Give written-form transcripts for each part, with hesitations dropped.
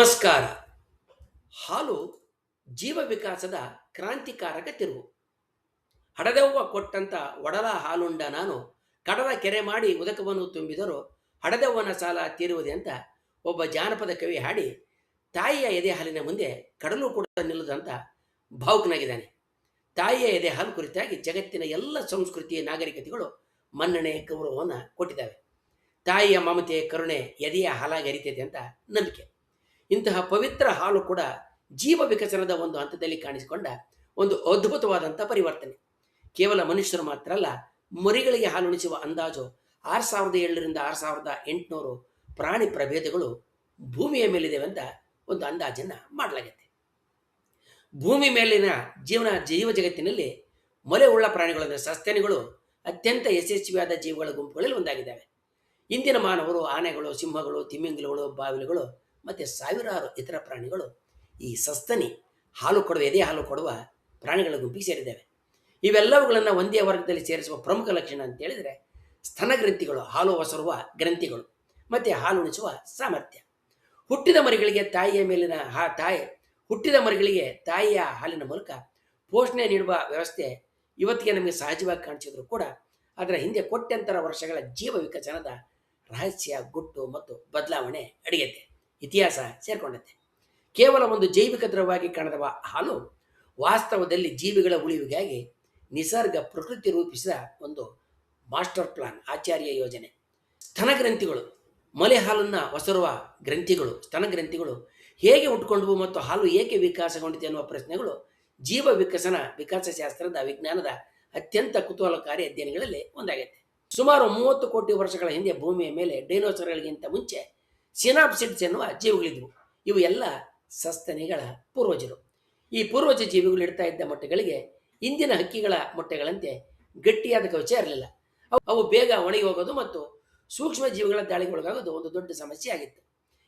ನಮಸ್ಕಾರ. ಹಾಲು ಜೀವ ವಿಕಾಸದ ಕ್ರಾಂತಿಕಾರಕ ತಿರುವು. ಹಡದೆವ್ವ ಕೊಟ್ಟಂತ ಒಡಲ ಹಾಲುಂಡ ನಾನು, ಕಡಲ ಕೆರೆ ಮಾಡಿ ಉದಕವನ್ನು ತುಂಬಿದರೂ ಹಡದೆವ್ವನ ಸಾಲ ತೀರುವುದೇ ಅಂತ ಒಬ್ಬ ಜಾನಪದ ಕವಿ ಹಾಡಿ, ತಾಯಿಯ ಎದೆ ಹಾಲಿನ ಮುಂದೆ ಕಡಲು ಕೂಡ ನಿಲ್ಲದಂತ ಭಾವುಕನಾಗಿದ್ದಾನೆ. ತಾಯಿಯ ಎದೆ ಹಾಲು ಕುರಿತಾಗಿ ಜಗತ್ತಿನ ಎಲ್ಲ ಸಂಸ್ಕೃತಿಯ ನಾಗರಿಕತೆಗಳು ಮನ್ನಣೆ ಗೌರವವನ್ನು ಕೊಟ್ಟಿದ್ದಾವೆ. ತಾಯಿಯ ಮಮತೆ ಕರುಣೆ ಎದೆಯ ಹಾಲಾಗಿ ಹರಿತೈತೆ ಅಂತ ನಂಬಿಕೆ. ಇಂತಹ ಪವಿತ್ರ ಹಾಲು ಕೂಡ ಜೀವ ವಿಕಸನದ ಒಂದು ಹಂತದಲ್ಲಿ ಕಾಣಿಸಿಕೊಂಡ ಒಂದು ಅದ್ಭುತವಾದಂಥ ಪರಿವರ್ತನೆ. ಕೇವಲ ಮನುಷ್ಯರು ಮಾತ್ರ ಅಲ್ಲ, ಮರಿಗಳಿಗೆ ಹಾಲುಣಿಸುವ ಅಂದಾಜು 6,700ರಿಂದ 6,800 ಪ್ರಾಣಿ ಪ್ರಭೇದಗಳು ಭೂಮಿಯ ಮೇಲಿದೆ ಅಂತ ಒಂದು ಅಂದಾಜನ್ನು ಮಾಡಲಾಗಿದೆ. ಭೂಮಿ ಮೇಲಿನ ಜೀವ ಜಗತ್ತಿನಲ್ಲಿ ಮೊಲೆ ಉಳ್ಳ ಪ್ರಾಣಿಗಳು ಅಂದರೆ ಸಸ್ತನಿಗಳು ಅತ್ಯಂತ ಯಶಸ್ವಿಯಾದ ಜೀವಿಗಳ ಗುಂಪುಗಳಲ್ಲಿ ಒಂದಾಗಿದ್ದಾವೆ. ಇಂದಿನ ಮಾನವರು ಆನೆಗಳು, ಸಿಂಹಗಳು, ತಿಮ್ಮಿಂಗಲಗಳು, ಬಾವಿಲುಗಳು ಮತ್ತು ಸಾವಿರಾರು ಇತರ ಪ್ರಾಣಿಗಳು ಈ ಸಸ್ತನಿ ಹಾಲು ಕೊಡುವ ಎದೆ ಹಾಲು ಕೊಡುವ ಪ್ರಾಣಿಗಳ ಗುಂಪಿಗೆ ಸೇರಿದ್ದಾವೆ. ಇವೆಲ್ಲವುಗಳನ್ನು ಒಂದೇ ವರ್ಗದಲ್ಲಿ ಸೇರಿಸುವ ಪ್ರಮುಖ ಲಕ್ಷಣ ಅಂತ ಹೇಳಿದರೆ ಸ್ತನಗ್ರಂಥಿಗಳು, ಹಾಲು ಒಸರುವ ಗ್ರಂಥಿಗಳು ಮತ್ತು ಹಾಲುಣಿಸುವ ಸಾಮರ್ಥ್ಯ. ಹುಟ್ಟಿದ ಮರಿಗಳಿಗೆ ತಾಯಿಯ ಹಾಲಿನ ಮೂಲಕ ಪೋಷಣೆ ನೀಡುವ ವ್ಯವಸ್ಥೆ ಇವತ್ತಿಗೆ ನಮಗೆ ಸಹಜವಾಗಿ ಕಾಣಿಸಿದ್ರು ಕೂಡ ಅದರ ಹಿಂದೆ ಕೋಟ್ಯಂತರ ವರ್ಷಗಳ ಜೀವ ವಿಕಸನದ ರಹಸ್ಯ, ಗುಟ್ಟು ಮತ್ತು ಬದಲಾವಣೆ ಅಡಗೈತೆ, ಇತಿಹಾಸ ಸೇರಿಕೊಂಡತೆ. ಕೇವಲ ಒಂದು ಜೈವಿಕ ದ್ರವವಾಗಿ ಕಾಣದವ ಹಾಲು ವಾಸ್ತವದಲ್ಲಿ ಜೀವಿಗಳ ಉಳಿವಿಗಾಗಿ ನಿಸರ್ಗ ಪ್ರಕೃತಿ ರೂಪಿಸಿದ ಒಂದು ಮಾಸ್ಟರ್ ಪ್ಲಾನ್, ಆಚಾರ್ಯ ಯೋಜನೆ. ಸ್ತನಗ್ರಂಥಿಗಳು, ಮೊಲೆ ಹಾಲನ್ನು ಒಸರುವ ಗ್ರಂಥಿಗಳು, ಸ್ತನಗ್ರಂಥಿಗಳು ಹೇಗೆ ಉಟ್ಕೊಂಡವು ಮತ್ತು ಹಾಲು ಏಕೆ ವಿಕಾಸಗೊಂಡಿದೆ ಅನ್ನುವ ಪ್ರಶ್ನೆಗಳು ಜೀವ ವಿಕಾಸಶಾಸ್ತ್ರದ ವಿಜ್ಞಾನದ ಅತ್ಯಂತ ಕುತೂಹಲಕಾರಿ ಅಧ್ಯಯನಗಳಲ್ಲಿ ಒಂದಾಗೈತೆ. ಸುಮಾರು 30 ಕೋಟಿ ವರ್ಷಗಳ ಹಿಂದೆ ಭೂಮಿಯ ಮೇಲೆ ಡೈನೋಸರ್ಗಳಿಗಿಂತ ಮುಂಚೆ ಸಿನಾಪ್ಸಿಡ್ಸ್ ಎನ್ನುವ ಜೀವಿಗಳಿದ್ವು. ಇವು ಎಲ್ಲ ಸಸ್ತನಿಗಳ ಪೂರ್ವಜರು. ಈ ಪೂರ್ವಜ ಜೀವಿಗಳು ಇಡ್ತಾ ಇದ್ದ ಮೊಟ್ಟೆಗಳಿಗೆ ಇಂದಿನ ಹಕ್ಕಿಗಳ ಮೊಟ್ಟೆಗಳಂತೆ ಗಟ್ಟಿಯಾದ ಕವಚ ಇರಲಿಲ್ಲ. ಅವು ಬೇಗ ಒಣಗಿ ಹೋಗೋದು ಮತ್ತು ಸೂಕ್ಷ್ಮ ಜೀವಿಗಳ ದಾಳಿಗೊಳಗಾಗೋದು ಒಂದು ದೊಡ್ಡ ಸಮಸ್ಯೆ ಆಗಿತ್ತು.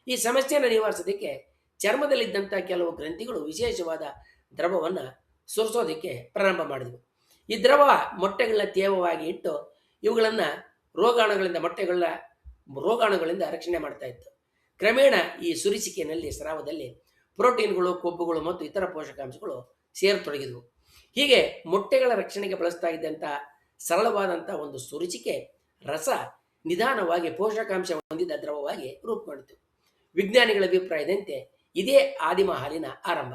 ಈ ಸಮಸ್ಯೆಯನ್ನು ನಿವಾರಿಸೋದಕ್ಕೆ ಚರ್ಮದಲ್ಲಿದ್ದಂಥ ಕೆಲವು ಗ್ರಂಥಿಗಳು ವಿಶೇಷವಾದ ದ್ರವವನ್ನು ಸುರಿಸೋದಕ್ಕೆ ಪ್ರಾರಂಭ ಮಾಡಿದವು. ಈ ದ್ರವ ಮೊಟ್ಟೆಗಳನ್ನ ತೇವವಾಗಿ ಇಟ್ಟು ಇವುಗಳನ್ನು ರೋಗಾಣುಗಳಿಂದ ರಕ್ಷಣೆ ಮಾಡ್ತಾ ಇತ್ತು. ಕ್ರಮೇಣ ಈ ಸುರಿಸಿಕೆಯಲ್ಲಿ ಸ್ರಾವದಲ್ಲಿ ಪ್ರೋಟೀನ್ಗಳು, ಕೊಬ್ಬುಗಳು ಮತ್ತು ಇತರ ಪೋಷಕಾಂಶಗಳು ಸೇರತೊಡಗಿದವು. ಹೀಗೆ ಮೊಟ್ಟೆಗಳ ರಕ್ಷಣೆಗೆ ಬಳಸ್ತಾ ಇದ್ದಂಥ ಸರಳವಾದಂಥ ಒಂದು ಸುರಿಸಿಕೆ ರಸ ನಿಧಾನವಾಗಿ ಪೋಷಕಾಂಶ ಹೊಂದಿದ ದ್ರವವಾಗಿ ರೂಪುಗೊಂಡಿತು. ವಿಜ್ಞಾನಿಗಳ ಅಭಿಪ್ರಾಯದಂತೆ ಇದೇ ಆದಿಮ ಹಾಲಿನ ಆರಂಭ.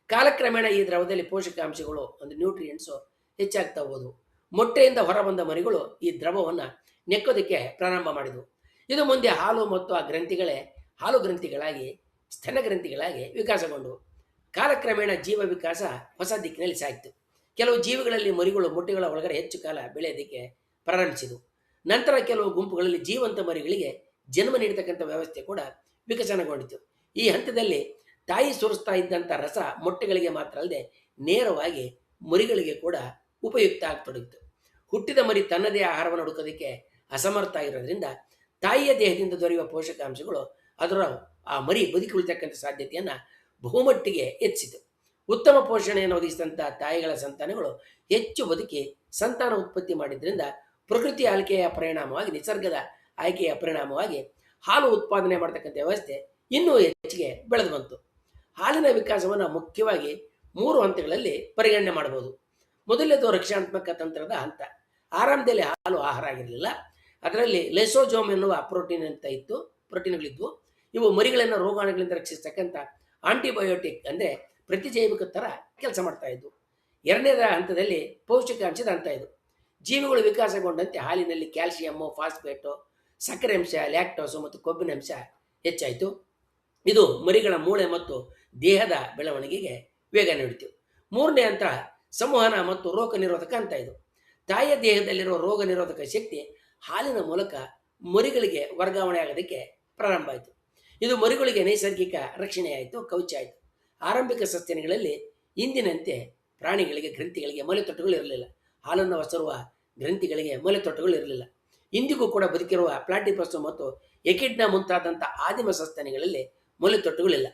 ಕಾಲಕ್ರಮೇಣ ಈ ದ್ರವದಲ್ಲಿ ಪೋಷಕಾಂಶಗಳು ಒಂದು ನ್ಯೂಟ್ರಿಯೆಂಟ್ಸು ಹೆಚ್ಚಾಗ್ತಾ ಹೋದವು. ಮೊಟ್ಟೆಯಿಂದ ಹೊರಬಂದ ಮರಿಗಳು ಈ ದ್ರವವನ್ನು ನೆಕ್ಕೋದಕ್ಕೆ ಪ್ರಾರಂಭ ಮಾಡಿದವು. ಇದು ಮುಂದೆ ಹಾಲು ಮತ್ತು ಆ ಗ್ರಂಥಿಗಳೇ ಹಾಲು ಗ್ರಂಥಿಗಳಾಗಿ ಸ್ತನಗ್ರಂಥಿಗಳಾಗಿ ವಿಕಾಸಗೊಂಡವು. ಕಾಲಕ್ರಮೇಣ ಜೀವ ವಿಕಾಸ ಹೊಸ ದಿಕ್ಕಿನಲ್ಲಿ ಸಾಗಿತು. ಕೆಲವು ಜೀವಿಗಳಲ್ಲಿ ಮರಿಗಳು ಮೊಟ್ಟೆಗಳ ಒಳಗಡೆ ಹೆಚ್ಚು ಕಾಲ ಬೆಳೆಯೋದಕ್ಕೆ ಪ್ರಾರಂಭಿಸಿದವು. ನಂತರ ಕೆಲವು ಗುಂಪುಗಳಲ್ಲಿ ಜೀವಂತ ಮರಿಗಳಿಗೆ ಜನ್ಮ ನೀಡತಕ್ಕಂಥ ವ್ಯವಸ್ಥೆ ಕೂಡ ವಿಕಸನಗೊಂಡಿತು. ಈ ಹಂತದಲ್ಲಿ ತಾಯಿ ಸುರಿಸ್ತಾ ಇದ್ದಂಥ ರಸ ಮೊಟ್ಟೆಗಳಿಗೆ ಮಾತ್ರ ಅಲ್ಲದೆ ನೇರವಾಗಿ ಮರಿಗಳಿಗೆ ಕೂಡ ಉಪಯುಕ್ತ ಆಗತೊಡಗಿತು. ಹುಟ್ಟಿದ ಮರಿ ತನ್ನದೇ ಆಹಾರವನ್ನು ಹುಡುಕೋದಕ್ಕೆ ಅಸಮರ್ಥ ಆಗಿರೋದ್ರಿಂದ ತಾಯಿಯ ದೇಹದಿಂದ ದೊರೆಯುವ ಪೋಷಕಾಂಶಗಳು ಅದರ ಆ ಮರಿ ಬದುಕಿ ಉಳಿತಕ್ಕಂಥ ಸಾಧ್ಯತೆಯನ್ನು ಬಹುಮಟ್ಟಿಗೆ ಹೆಚ್ಚಿತು. ಉತ್ತಮ ಪೋಷಣೆಯನ್ನು ಒದಗಿಸಿದಂಥ ತಾಯಿಗಳ ಸಂತಾನಗಳು ಹೆಚ್ಚು ಬದುಕಿ ಸಂತಾನ ಉತ್ಪತ್ತಿ ಮಾಡಿದ್ರಿಂದ ಪ್ರಕೃತಿ ನಿಸರ್ಗದ ಆಯ್ಕೆಯ ಪರಿಣಾಮವಾಗಿ ಹಾಲು ಉತ್ಪಾದನೆ ಮಾಡತಕ್ಕಂಥ ವ್ಯವಸ್ಥೆ ಇನ್ನೂ ಹೆಚ್ಚಿಗೆ ಬೆಳೆದು ಬಂತು. ಹಾಲಿನ ವಿಕಾಸವನ್ನು ಮುಖ್ಯವಾಗಿ 3 ಹಂತಗಳಲ್ಲಿ ಪರಿಗಣನೆ ಮಾಡಬಹುದು. ಮೊದಲನೇದು ರಕ್ಷಣಾತ್ಮಕ ತಂತ್ರದ ಹಂತ. ಆರಂಭದಲ್ಲಿ ಹಾಲು ಆಹಾರ ಆಗಿರಲಿಲ್ಲ. ಅದರಲ್ಲಿ ಲೈಸೋಜೋಮ್ ಎನ್ನುವ ಪ್ರೋಟೀನ್ಗಳಿದ್ವು. ಇವು ಮರಿಗಳನ್ನು ರೋಗಾಣುಗಳಿಂದ ರಕ್ಷಿಸತಕ್ಕಂಥ ಆಂಟಿಬಯೋಟಿಕ್ ಅಂದರೆ ಪ್ರತಿಜೈವಿಕ ಥರ ಕೆಲಸ ಮಾಡ್ತಾ ಇದ್ವು. ಎರಡನೇದ ಹಂತದಲ್ಲಿ ಪೌಷ್ಟಿಕಾಂಶದ ಹಂತ ಇದು. ಜೀವಿಗಳು ವಿಕಾಸಗೊಂಡಂತೆ ಹಾಲಿನಲ್ಲಿ ಕ್ಯಾಲ್ಸಿಯಮ್ಮು, ಫಾಸ್ಫೇಟು, ಸಕ್ಕರೆ ಅಂಶ, ಲ್ಯಾಕ್ಟೋಸು ಮತ್ತು ಕೊಬ್ಬಿನ ಅಂಶ ಹೆಚ್ಚಾಯಿತು. ಇದು ಮರಿಗಳ ಮೂಳೆ ಮತ್ತು ದೇಹದ ಬೆಳವಣಿಗೆಗೆ ವೇಗ ನೀಡಿತು. ಮೂರನೇ ಹಂತ ಸಂವಹನ ಮತ್ತು ರೋಗ ನಿರೋಧಕ ಹಂತ ಇದು. ತಾಯಿಯ ದೇಹದಲ್ಲಿರುವ ರೋಗ ನಿರೋಧಕ ಶಕ್ತಿ ಹಾಲಿನ ಮೂಲಕ ಮರಿಗಳಿಗೆ ವರ್ಗಾವಣೆ ಆಗೋದಕ್ಕೆ ಪ್ರಾರಂಭ ಆಯಿತು. ಇದು ಮರಿಗಳಿಗೆ ನೈಸರ್ಗಿಕ ರಕ್ಷಣೆಯಾಯಿತು, ಕವಚ ಆಯಿತು. ಆರಂಭಿಕ ಸಸ್ತನಿಗಳಲ್ಲಿ ಇಂದಿನಂತೆ ಪ್ರಾಣಿಗಳಿಗೆ ಗ್ರಂಥಿಗಳಿಗೆ ಮೊಲೆತೊಟ್ಟುಗಳು ಇರಲಿಲ್ಲ. ಹಾಲನ್ನು ಒಸರುವ ಗ್ರಂಥಿಗಳಿಗೆ ಮೊಲೆತೊಟ್ಟುಗಳು ಇರಲಿಲ್ಲ. ಇಂದಿಗೂ ಕೂಡ ಬದುಕಿರುವ ಪ್ಲಾಟಿಪಸ್ಸು ಮತ್ತು ಎಕಿಡ್ನ ಮುಂತಾದಂಥ ಆದಿಮ ಸಸ್ತನಿಗಳಲ್ಲಿ ಮೊಲೆತೊಟ್ಟುಗಳಿಲ್ಲ.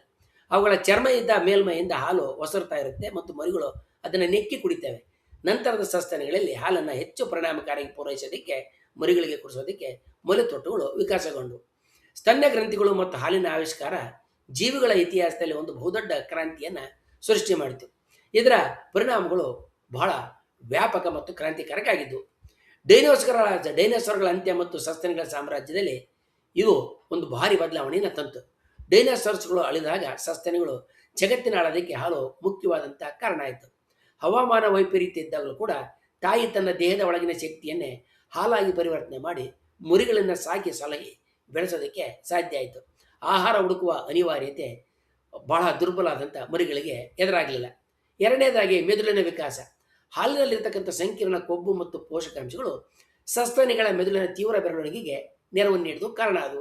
ಅವುಗಳ ಚರ್ಮ ಇದ್ದ ಮೇಲ್ಮೈಯಿಂದ ಹಾಲು ಒಸರ್ತಾ ಇರುತ್ತೆ ಮತ್ತು ಮರಿಗಳು ಅದನ್ನು ನೆಕ್ಕಿ ಕುಡಿತವೆ. ನಂತರದ ಸಸ್ತನಿಗಳಲ್ಲಿ ಹಾಲನ್ನು ಹೆಚ್ಚು ಪರಿಣಾಮಕಾರಿಯಾಗಿ ಪೂರೈಸೋದಕ್ಕೆ ಮರಿಗಳಿಗೆ ಕುಡಿಸೋದಕ್ಕೆ ಮೊಲೆತೊಟ್ಟುಗಳು ವಿಕಾಸಗೊಂಡವು. ಸ್ತನ್ಯ ಗ್ರಂಥಿಗಳು ಮತ್ತು ಹಾಲಿನ ಆವಿಷ್ಕಾರ ಜೀವಿಗಳ ಇತಿಹಾಸದಲ್ಲಿ ಒಂದು ಬಹುದೊಡ್ಡ ಕ್ರಾಂತಿಯನ್ನು ಸೃಷ್ಟಿ ಮಾಡಿತು. ಇದರ ಪರಿಣಾಮಗಳು ಬಹಳ ವ್ಯಾಪಕ ಮತ್ತು ಕ್ರಾಂತಿಕಾರಕ ಆಗಿದ್ದವು. ಡೈನೋಸಾರ್ಗಳ ಅಂತ್ಯ ಮತ್ತು ಸಸ್ತನಿಗಳ ಸಾಮ್ರಾಜ್ಯದಲ್ಲಿ ಇದು ಒಂದು ಭಾರಿ ಬದಲಾವಣೆಯನ್ನು ತಂತು. ಡೈನೋಸಾರ್ಸ್ಗಳು ಅಳಿದಾಗ ಸಸ್ತನಿಗಳು ಜಗತ್ತಿನ ಆಳೋದಕ್ಕೆ ಹಾಲು ಮುಖ್ಯವಾದಂಥ ಕಾರಣ ಆಯಿತು. ಹವಾಮಾನ ವೈಪರೀತ್ಯ ಇದ್ದಾಗಲೂ ಕೂಡ ತಾಯಿ ತನ್ನ ದೇಹದ ಒಳಗಿನ ಶಕ್ತಿಯನ್ನೇ ಹಾಲಾಗಿ ಪರಿವರ್ತನೆ ಮಾಡಿ ಮುರಿಗಳನ್ನು ಸಾಕಿ ಸಲಹಿ ಬೆಳೆಸೋದಕ್ಕೆ ಸಾಧ್ಯ ಆಯಿತು. ಆಹಾರ ಹುಡುಕುವ ಅನಿವಾರ್ಯತೆ ಬಹಳ ದುರ್ಬಲ ಆದಂಥ ಮರಿಗಳಿಗೆ ಎದುರಾಗಲಿಲ್ಲ. ಎರಡನೇದಾಗಿ ಮೆದುಳಿನ ವಿಕಾಸ. ಹಾಲಿನಲ್ಲಿರ್ತಕ್ಕಂಥ ಸಂಕೀರ್ಣ ಕೊಬ್ಬು ಮತ್ತು ಪೋಷಕಾಂಶಗಳು ಸಸ್ತನಿಗಳ ಮೆದುಳಿನ ತೀವ್ರ ಬೆಳವಣಿಗೆಗೆ ನೆರವನ್ನು ನೀಡಿದು ಕಾರಣ ಅದು.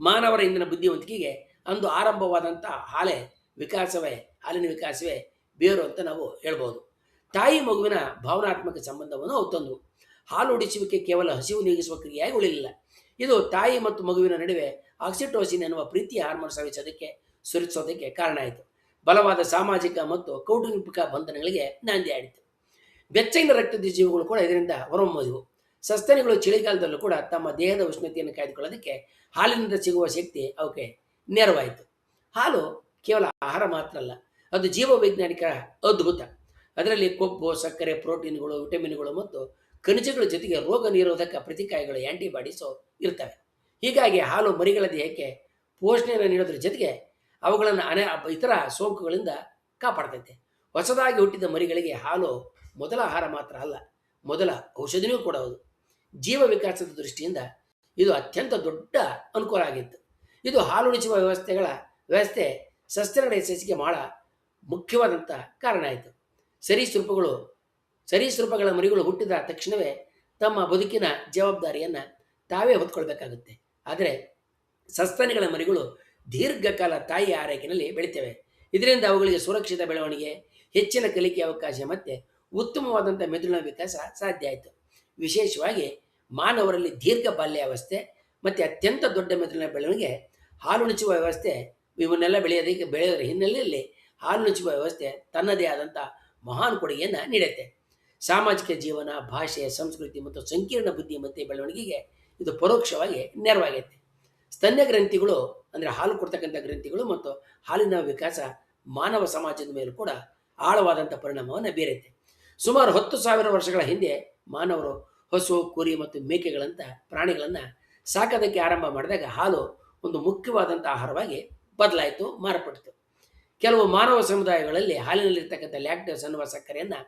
ಮಾನವರ ಇಂದಿನ ಬುದ್ಧಿವಂತಿಕೆಗೆ ಅಂದು ಆರಂಭವಾದಂಥ ಹಾಲಿನ ವಿಕಾಸವೇ ಬೇರು ಅಂತ ನಾವು ಹೇಳ್ಬೋದು. ತಾಯಿ ಮಗುವಿನ ಭಾವನಾತ್ಮಕ ಸಂಬಂಧವನ್ನು ಅವು ತಂದು ಹಾಲು ಉಡಿಸುವಿಕೆ ಕೇವಲ ಹಸಿವು ನೀಗಿಸುವ ಕ್ರಿಯೆಯಾಗಿ ಉಳಿಲಿಲ್ಲ. ಇದು ತಾಯಿ ಮತ್ತು ಮಗುವಿನ ನಡುವೆ ಆಕ್ಸಿಟೋಸಿನ್ ಎನ್ನುವ ಪ್ರೀತಿಯ ಹಾರ್ಮೋನ್ ಸುರಿಸೋದಕ್ಕೆ ಕಾರಣ ಆಯಿತು. ಬಲವಾದ ಸಾಮಾಜಿಕ ಮತ್ತು ಕೌಟುಂಬಿಕ ಬಂಧನಗಳಿಗೆ ನಾಂದಿ ಆಡಿತು. ಬೆಚ್ಚಗಿನ ರಕ್ತದ ಜೀವಿಗಳು ಕೂಡ ಇದರಿಂದ ಹೊರಹೊಮ್ಮುವುವು. ಸಸ್ತನಿಗಳು ಚಳಿಗಾಲದಲ್ಲೂ ಕೂಡ ತಮ್ಮ ದೇಹದ ಉಷ್ಣತೆಯನ್ನು ಕಾಯ್ದುಕೊಳ್ಳೋದಕ್ಕೆ ಹಾಲಿನಿಂದ ಸಿಗುವ ಶಕ್ತಿ ಅವಕ್ಕೆ ನೆರವಾಯಿತು. ಹಾಲು ಕೇವಲ ಆಹಾರ ಮಾತ್ರ ಅಲ್ಲ, ಅದು ಜೀವವೈಜ್ಞಾನಿಕ ಅದ್ಭುತ. ಅದರಲ್ಲಿ ಕೊಬ್ಬು, ಸಕ್ಕರೆ, ಪ್ರೋಟೀನ್ಗಳು, ವಿಟಮಿನ್ಗಳು ಮತ್ತು ಖನಿಜಗಳ ಜೊತೆಗೆ ರೋಗ ನಿರೋಧಕ ಪ್ರತಿಕಾಯಗಳು, ಆ್ಯಂಟಿಬಾಡೀಸು ಇರ್ತವೆ. ಹೀಗಾಗಿ ಹಾಲು ಮರಿಗಳ ದೇಹಕ್ಕೆ ಪೋಷಣೆಯನ್ನು ನೀಡೋದ್ರ ಜೊತೆಗೆ ಅವುಗಳನ್ನು ಇತರ ಸೋಂಕುಗಳಿಂದ ಕಾಪಾಡ್ತೈತೆ. ಹೊಸದಾಗಿ ಹುಟ್ಟಿದ ಮರಿಗಳಿಗೆ ಹಾಲು ಮೊದಲ ಆಹಾರ ಮಾತ್ರ ಅಲ್ಲ, ಮೊದಲ ಔಷಧಿನೂ ಕೂಡ ಹೌದು. ಜೀವ ವಿಕಾಸದ ದೃಷ್ಟಿಯಿಂದ ಇದು ಅತ್ಯಂತ ದೊಡ್ಡ ಅನುಕೂಲ ಆಗಿತ್ತು. ಇದು ಹಾಲುಣಿಸುವ ವ್ಯವಸ್ಥೆ ಸಸ್ತನಿಗಳ ಯಶಸ್ಸಿಗೆ ಬಹಳ ಮುಖ್ಯವಾದಂಥ ಕಾರಣ ಆಯಿತು. ಸರೀಸೃಪಗಳ ಮರಿಗಳು ಹುಟ್ಟಿದ ತಕ್ಷಣವೇ ತಮ್ಮ ಬದುಕಿನ ಜವಾಬ್ದಾರಿಯನ್ನು ತಾವೇ ಹೊತ್ಕೊಳ್ಬೇಕಾಗುತ್ತೆ. ಆದರೆ ಸಸ್ತನಿಗಳ ಮರಿಗಳು ದೀರ್ಘಕಾಲ ತಾಯಿಯ ಆರೈಕೆಯಲ್ಲಿ ಬೆಳಿತವೆ. ಇದರಿಂದ ಅವುಗಳಿಗೆ ಸುರಕ್ಷಿತ ಬೆಳವಣಿಗೆ, ಹೆಚ್ಚಿನ ಕಲಿಕೆ ಅವಕಾಶ ಮತ್ತು ಉತ್ತಮವಾದಂಥ ಮೆದುಳಿನ ವಿಕಾಸ ಸಾಧ್ಯ ಆಯಿತು. ವಿಶೇಷವಾಗಿ ಮಾನವರಲ್ಲಿ ದೀರ್ಘ ಬಾಲ್ಯಾವಸ್ಥೆ ಮತ್ತು ಅತ್ಯಂತ ದೊಡ್ಡ ಮೆದುಳಿನ ಬೆಳವಣಿಗೆ ಹಾಲುಣಿಸುವ ವ್ಯವಸ್ಥೆ ಇವನ್ನೆಲ್ಲ ಬೆಳೆಯೋದ್ರ ಹಿನ್ನೆಲೆಯಲ್ಲಿ ಹಾಲುಣಿಸುವ ವ್ಯವಸ್ಥೆ ತನ್ನದೇ ಆದಂಥ ಮಹಾನ್ ಕೊಡುಗೆಯನ್ನು ನೀಡುತ್ತೆ. ಸಾಮಾಜಿಕ ಜೀವನ, ಭಾಷೆ, ಸಂಸ್ಕೃತಿ ಮತ್ತು ಸಂಕೀರ್ಣ ಬುದ್ಧಿಮತ್ತೆ ಬೆಳವಣಿಗೆಗೆ ಇದು ಪರೋಕ್ಷವಾಗಿ ನೆರವಾಗೈತೆ. ಸ್ತನ್ಯ ಗ್ರಂಥಿಗಳು ಅಂದರೆ ಹಾಲು ಕೊಡ್ತಕ್ಕಂಥ ಗ್ರಂಥಿಗಳು ಮತ್ತು ಹಾಲಿನ ವಿಕಾಸ ಮಾನವ ಸಮಾಜದ ಮೇಲೂ ಕೂಡ ಆಳವಾದಂಥ ಪರಿಣಾಮವನ್ನು ಬೀರೈತೆ. ಸುಮಾರು 10,000 ವರ್ಷಗಳ ಹಿಂದೆ ಮಾನವರು ಹಸು, ಕುರಿ ಮತ್ತು ಮೇಕೆಗಳಂಥ ಪ್ರಾಣಿಗಳನ್ನು ಸಾಕೋದಕ್ಕೆ ಆರಂಭ ಮಾಡಿದಾಗ ಹಾಲು ಒಂದು ಮುಖ್ಯವಾದಂಥ ಆಹಾರವಾಗಿ ಬದಲಾಯಿತು, ಮಾರ್ಪಟ್ಟಿತು. ಕೆಲವು ಮಾನವ ಸಮುದಾಯಗಳಲ್ಲಿ ಹಾಲಿನಲ್ಲಿರ್ತಕ್ಕಂಥ ಲ್ಯಾಕ್ಟೋಸ್ ಅನ್ನುವ ಸಕ್ಕರೆಯನ್ನು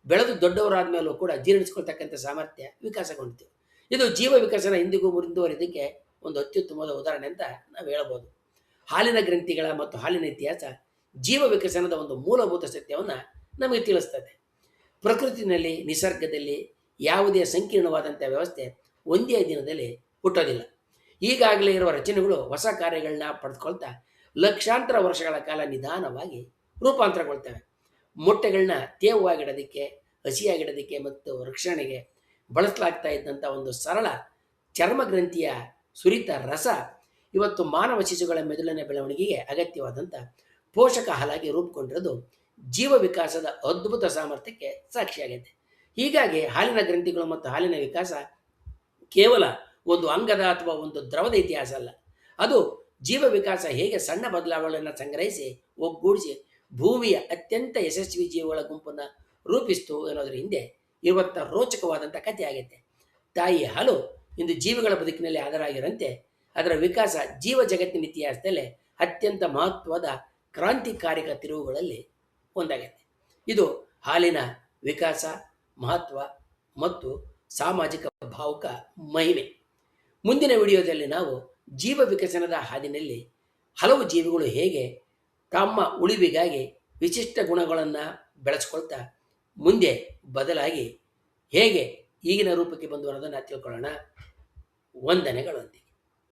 ಬೆಳೆದು ದೊಡ್ಡವರಾದ ಮೇಲೂ ಕೂಡ ಜೀರ್ಣಿಸ್ಕೊಳ್ತಕ್ಕಂಥ ಸಾಮರ್ಥ್ಯ ವಿಕಾಸಗೊಂಡಿತು. ಇದು ಜೀವ ವಿಕಸನ ಇಂದಿಗೂ ಮುಂದುವರಿದಕ್ಕೆ ಒಂದು ಅತ್ಯುತ್ತಮವಾದ ಉದಾಹರಣೆ ಅಂತ ನಾವು ಹೇಳ್ಬೋದು. ಹಾಲಿನ ಗ್ರಂಥಿಗಳ ಮತ್ತು ಹಾಲಿನ ಇತಿಹಾಸ ಜೀವ ವಿಕಸನದ ಒಂದು ಮೂಲಭೂತ ಸತ್ಯವನ್ನು ನಮಗೆ ತಿಳಿಸ್ತದೆ. ಪ್ರಕೃತಿನಲ್ಲಿ, ನಿಸರ್ಗದಲ್ಲಿ ಯಾವುದೇ ಸಂಕೀರ್ಣವಾದಂಥ ವ್ಯವಸ್ಥೆ ಒಂದೇ ದಿನದಲ್ಲಿ ಹುಟ್ಟೋದಿಲ್ಲ. ಈಗಾಗಲೇ ಇರುವ ರಚನೆಗಳು ಹೊಸ ಕಾರ್ಯಗಳನ್ನ ಪಡೆದುಕೊಳ್ತಾ ಲಕ್ಷಾಂತರ ವರ್ಷಗಳ ಕಾಲ ನಿಧಾನವಾಗಿ ರೂಪಾಂತರಗೊಳ್ತವೆ. ಮೊಟ್ಟೆಗಳನ್ನ ತೇವವಾಗಿಡೋದಕ್ಕೆ, ಹಸಿಯಾಗಿಡೋದಕ್ಕೆ ಮತ್ತು ರಕ್ಷಣೆಗೆ ಬಳಸಲಾಗ್ತಾ ಇದ್ದಂಥ ಒಂದು ಸರಳ ಚರ್ಮಗ್ರಂಥಿಯ ಸುರಿತ ರಸ ಇವತ್ತು ಮಾನವ ಶಿಶುಗಳ ಮೆದುಳಿನ ಬೆಳವಣಿಗೆಗೆ ಅಗತ್ಯವಾದಂಥ ಪೋಷಕ ಹಾಲಾಗಿ ರೂಪುಗೊಂಡಿರೋದು ಜೀವ ವಿಕಾಸದ ಅದ್ಭುತ ಸಾಮರ್ಥ್ಯಕ್ಕೆ ಸಾಕ್ಷಿಯಾಗೈತೆ. ಹೀಗಾಗಿ ಹಾಲಿನ ಗ್ರಂಥಿಗಳು ಮತ್ತು ಹಾಲಿನ ವಿಕಾಸ ಕೇವಲ ಒಂದು ಅಂಗದ ಅಥವಾ ಒಂದು ದ್ರವದ ಇತಿಹಾಸ ಅಲ್ಲ. ಅದು ಜೀವ ವಿಕಾಸ ಹೇಗೆ ಸಣ್ಣ ಬದಲಾವಣೆಗಳನ್ನು ಸಂಗ್ರಹಿಸಿ ಒಗ್ಗೂಡಿಸಿ ಭೂಮಿಯ ಅತ್ಯಂತ ಯಶಸ್ವಿ ಜೀವಗಳ ಗುಂಪನ್ನು ರೂಪಿಸ್ತು ಅನ್ನೋದ್ರ ಹಿಂದೆ ಇರುವಂಥ ರೋಚಕವಾದಂಥ ಕಥೆ ಆಗೈತೆ. ತಾಯಿ ಹಾಲು ಇಂದು ಜೀವಿಗಳ ಬದುಕಿನಲ್ಲಿ ಆಧಾರಾಗಿರಂತೆ ಅದರ ವಿಕಾಸ ಜೀವ ಜಗತ್ತಿನ ಇತಿಹಾಸದಲ್ಲೇ ಅತ್ಯಂತ ಮಹತ್ವದ ಕ್ರಾಂತಿಕಾರಿಕ ತಿರುವುಗಳಲ್ಲಿ ಒಂದಾಗೈತೆ. ಇದು ಹಾಲಿನ ವಿಕಾಸ, ಮಹತ್ವ ಮತ್ತು ಸಾಮಾಜಿಕ ಭಾವುಕ ಮಹಿಮೆ. ಮುಂದಿನ ವಿಡಿಯೋದಲ್ಲಿ ನಾವು ಜೀವ ವಿಕಸನದ ಹಾದಿನಲ್ಲಿ ಹಲವು ಜೀವಿಗಳು ಹೇಗೆ ತಮ್ಮ ಉಳಿವಿಗಾಗಿ ವಿಶಿಷ್ಟ ಗುಣಗಳನ್ನು ಬೆಳೆಸ್ಕೊಳ್ತಾ ಮುಂದೆ ಬದಲಾಗಿ ಹೇಗೆ ಈಗಿನ ರೂಪಕ್ಕೆ ಬಂದು ಅನ್ನೋದನ್ನು ತಿಳ್ಕೊಳ್ಳೋಣ. ವಂದನೆಗಳೊಂದಿಗೆ.